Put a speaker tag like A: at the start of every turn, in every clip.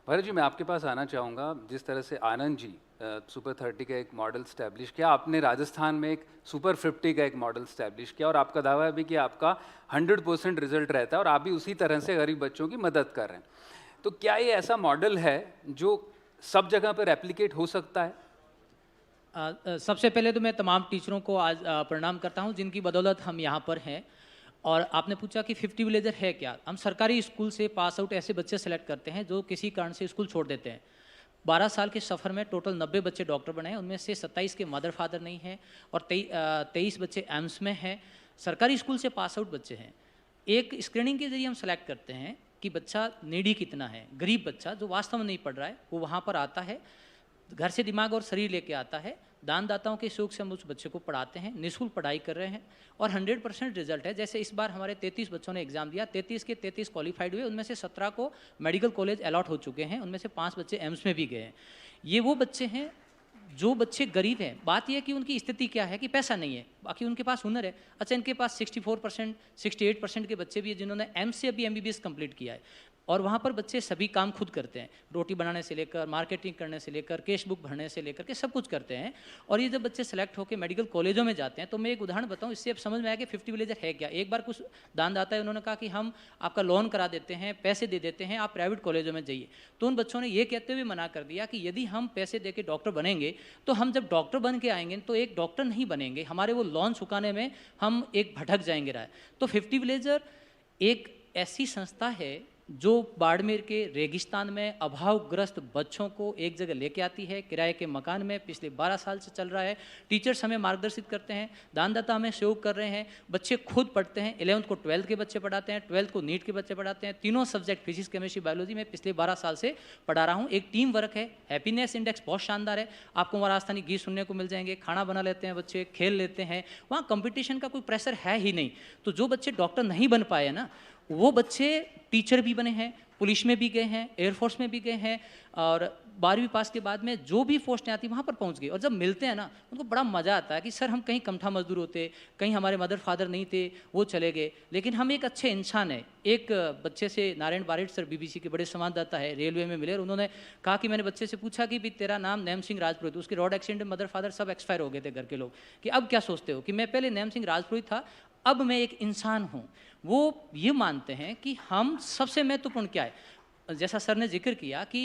A: भरत जी, मैं आपके पास आना चाहूँगा। जिस तरह से आनंद जी सुपर 30 का एक मॉडल स्टैब्लिश किया, आपने राजस्थान में एक सुपर 50 का एक मॉडल स्टैब्लिश किया और आपका दावा है भी कि आपका 100% रिजल्ट रहता है और आप भी उसी तरह से गरीब बच्चों की मदद कर रहे हैं। तो क्या ये ऐसा मॉडल है जो सब जगह पर रेप्लिकेट हो सकता है?
B: सबसे पहले तो मैं तमाम टीचरों को आज प्रणाम करता हूं जिनकी बदौलत हम यहां पर हैं। और आपने पूछा कि 50 विलेजर है क्या। हम सरकारी स्कूल से पास आउट ऐसे बच्चे सेलेक्ट करते हैं जो किसी कारण से स्कूल छोड़ देते हैं। 12 साल के सफ़र में टोटल 90 बच्चे डॉक्टर बने हैं, उनमें से 27 के मदर फादर नहीं हैं और 23 बच्चे एम्स में हैं। सरकारी स्कूल से पास आउट बच्चे हैं। एक स्क्रीनिंग के जरिए हम सेलेक्ट करते हैं कि बच्चा नीडी कितना है। गरीब बच्चा जो वास्तव में नहीं पढ़ रहा है वो वहाँ पर आता है, घर से दिमाग और शरीर लेके आता है। दानदाताओं के शौक से हम उस बच्चे को पढ़ाते हैं, निःशुल्क पढ़ाई कर रहे हैं और 100% रिजल्ट है। जैसे इस बार हमारे 33 बच्चों ने एग्जाम दिया, 33 के 33 क्वालिफाइड हुए, उनमें से 17 को मेडिकल कॉलेज अलॉट हो चुके हैं, उनमें से 5 बच्चे एम्स में भी गए हैं। ये वो बच्चे हैं जो बच्चे गरीब हैं। बात यह है कि उनकी स्थिति क्या है कि पैसा नहीं है, बाकी उनके पास हुनर है। अच्छा, इनके पास 64%, 68% के बच्चे भी हैं जिन्होंने एम्स से अभी MBBS कंप्लीट किया है और वहाँ पर बच्चे सभी काम खुद करते हैं, रोटी बनाने से लेकर मार्केटिंग करने से लेकर कैश बुक भरने से लेकर के सब कुछ करते हैं। और ये जब बच्चे सेलेक्ट होकर मेडिकल कॉलेजों में जाते हैं, तो मैं एक उदाहरण बताऊँ, इससे अब समझ में आया कि 50 विलेजर है क्या। एक बार कुछ दानदाता है, उन्होंने कहा कि हम आपका लोन करा देते हैं, पैसे दे देते हैं, आप प्राइवेट कॉलेजों में जाइए। तो उन बच्चों ने ये कहते हुए मना कर दिया कि यदि हम पैसे दे के डॉक्टर बनेंगे तो हम जब डॉक्टर बन के आएंगे तो एक डॉक्टर नहीं बनेंगे, हमारे वो लोन चुकाने में हम एक भटक जाएंगे राय। तो 50 विलेजर एक ऐसी संस्था है जो बाड़मेर के रेगिस्तान में अभावग्रस्त बच्चों को एक जगह लेके आती है, किराए के मकान में। पिछले 12 साल से चल रहा है। टीचर्स हमें मार्गदर्शित करते हैं, दानदाता हमें सहयोग कर रहे हैं, बच्चे खुद पढ़ते हैं। 11th को 12th के बच्चे पढ़ाते हैं, 12th को नीट के बच्चे पढ़ाते हैं। तीनों सब्जेक्ट फिजिक्स, केमिस्ट्री, बायोलॉजी में पिछले 12 साल से पढ़ा रहा हूँ। एक टीम वर्क है, हैप्पीनेस इंडेक्स बहुत शानदार है। आपको वहाँ राजस्थानी गीत सुनने को मिल जाएंगे, खाना बना लेते हैं बच्चे, खेल लेते हैं। वहाँ कंपटीशन का कोई प्रेशर है ही नहीं। तो जो बच्चे डॉक्टर नहीं बन पाए ना, वो बच्चे टीचर भी बने हैं, पुलिस में भी गए हैं, एयरफोर्स में भी गए हैं और 12वीं पास के बाद में जो भी पोस्टें आती वहाँ पर पहुँच गए। और जब मिलते हैं ना, उनको बड़ा मज़ा आता है कि सर हम कहीं कमठा मजदूर होते, कहीं हमारे मदर फादर नहीं थे, वो चले गए, लेकिन हम एक अच्छे इंसान हैं। एक बच्चे से नारायण बारिट सर BBC के बड़े संवाददाता है, रेलवे में मिले और उन्होंने कहा कि मैंने बच्चे से पूछा कि भी तेरा नाम नैम सिंह राजपुरोहित, उसके रोड एक्सीडेंट में मदर फादर सब एक्सपायर हो गए थे घर के लोग, कि अब क्या सोचते हो। कि मैं पहले नैम सिंह राजपुरोहित था, अब मैं एक इंसान हूँ। वो ये मानते हैं कि हम सबसे महत्वपूर्ण क्या है। जैसा सर ने जिक्र किया कि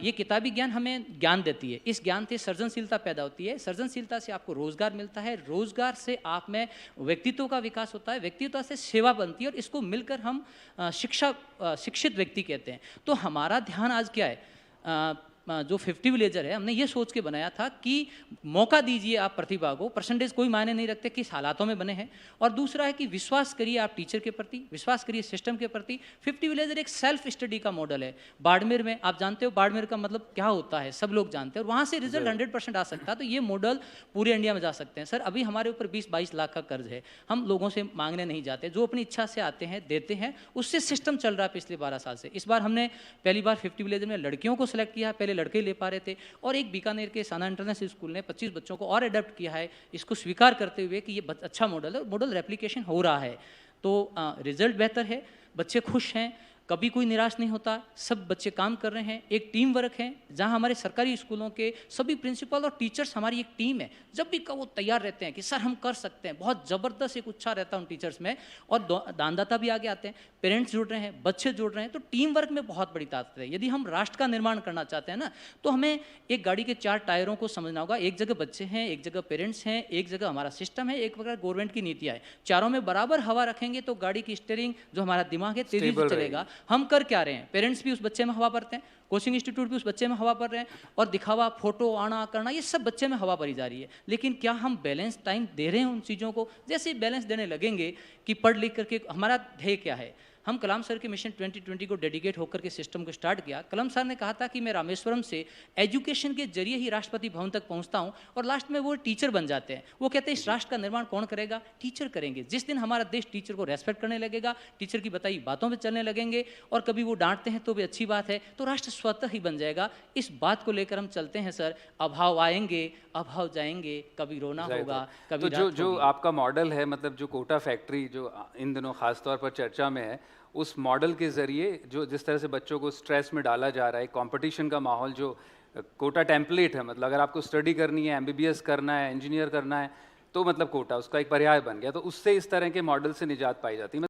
B: ये किताबी ज्ञान हमें ज्ञान देती है, इस ज्ञान से सृजनशीलता पैदा होती है, सृजनशीलता से आपको रोजगार मिलता है, रोजगार से आप में व्यक्तित्व का विकास होता है, व्यक्तित्व से सेवा बनती है और इसको मिलकर हम शिक्षित व्यक्ति कहते हैं। तो हमारा ध्यान आज क्या है, जो 50 विलेजर है, हमने ये सोच के बनाया था कि मौका दीजिए आप प्रतिभा को, परसेंटेज कोई मायने नहीं रखते किस हालातों में बने हैं। और दूसरा है कि विश्वास करिए आप टीचर के प्रति, विश्वास करिए सिस्टम के प्रति। 50 विलेजर एक सेल्फ स्टडी का मॉडल है। बाड़मेर में आप जानते हो बाड़मेर का मतलब क्या होता है, सब लोग जानते हैं, और वहाँ से रिजल्ट 100% आ सकता है। तो ये मॉडल पूरे इंडिया में जा सकते हैं। सर अभी हमारे ऊपर 20-22 लाख का कर्ज है, हम लोगों से मांगने नहीं जाते, जो अपनी इच्छा से आते हैं देते हैं, उससे सिस्टम चल रहा है पिछले 12 साल से। इस बार हमने पहली बार 50 विलेजर में लड़कियों को सिलेक्ट किया, पहले लड़के ले पा रहे थे, और एक बीकानेर के साना इंटरनेशनल स्कूल ने 25 बच्चों को और अडॉप्ट किया है, इसको स्वीकार करते हुए कि ये अच्छा मॉडल है, मॉडल रेप्लिकेशन हो रहा है। तो रिजल्ट बेहतर है, बच्चे खुश हैं, कभी कोई निराश नहीं होता, सब बच्चे काम कर रहे हैं, एक टीम वर्क है। जहां हमारे सरकारी स्कूलों के सभी प्रिंसिपल और टीचर्स हमारी एक टीम है, जब भी कहो तैयार रहते हैं कि सर हम कर सकते हैं। बहुत ज़बरदस्त एक उत्साह रहता है उन टीचर्स में, और दानदाता भी आगे आते हैं, पेरेंट्स जुड़ रहे हैं, बच्चे जुड़ रहे हैं। तो टीम वर्क में बहुत बड़ी ताकत है। यदि हम राष्ट्र का निर्माण करना चाहते हैं ना, तो हमें एक गाड़ी के 4 टायरों को समझना होगा। एक जगह बच्चे हैं, एक जगह पेरेंट्स हैं, एक जगह हमारा सिस्टम है, एक जगह गवर्नमेंट की नीतियाँ है। चारों में बराबर हवा रखेंगे तो गाड़ी की स्टीयरिंग, जो हमारा दिमाग है, तेजी से चलेगा। हम कर क्या रहे हैं, पेरेंट्स भी उस बच्चे में हवा भरते हैं, कोचिंग इंस्टीट्यूट भी उस बच्चे में हवा भर रहे हैं, और दिखावा, फोटो आना करना, ये सब बच्चे में हवा भरी जा रही है। लेकिन क्या हम बैलेंस टाइम दे रहे हैं उन चीज़ों को। जैसे ही बैलेंस देने लगेंगे कि पढ़ लिख करके, हमारा ध्येय क्या है। हम कलाम सर के मिशन 2020 को डेडिकेट होकर के सिस्टम को स्टार्ट किया। कलाम सर ने कहा था कि मैं रामेश्वरम से एजुकेशन के जरिए ही राष्ट्रपति भवन तक पहुंचता हूं, और लास्ट में वो टीचर बन जाते हैं। वो कहते हैं इस राष्ट्र का निर्माण कौन करेगा, टीचर करेंगे। जिस दिन हमारा देश टीचर को रेस्पेक्ट करने लगेगा, टीचर की बताई बातों पर चलने लगेंगे, और कभी वो डांटते हैं तो भी अच्छी बात है, तो राष्ट्र स्वतः ही बन जाएगा। इस बात को लेकर हम चलते हैं सर। अभाव आएंगे, अभाव जाएंगे, कभी रोना होगा, कभी
A: तो जो आपका मॉडल है, मतलब जो कोटा फैक्ट्री जो इन दिनों खास तौर पर चर्चा में है, उस मॉडल के ज़रिए जो जिस तरह से बच्चों को स्ट्रेस में डाला जा रहा है, कंपटीशन का माहौल, जो कोटा टेम्पलेट है, मतलब अगर आपको स्टडी करनी है, एमबीबीएस करना है, इंजीनियर करना है, तो मतलब कोटा उसका एक पर्याय बन गया, तो उससे इस तरह के मॉडल से निजात पाई जाती है।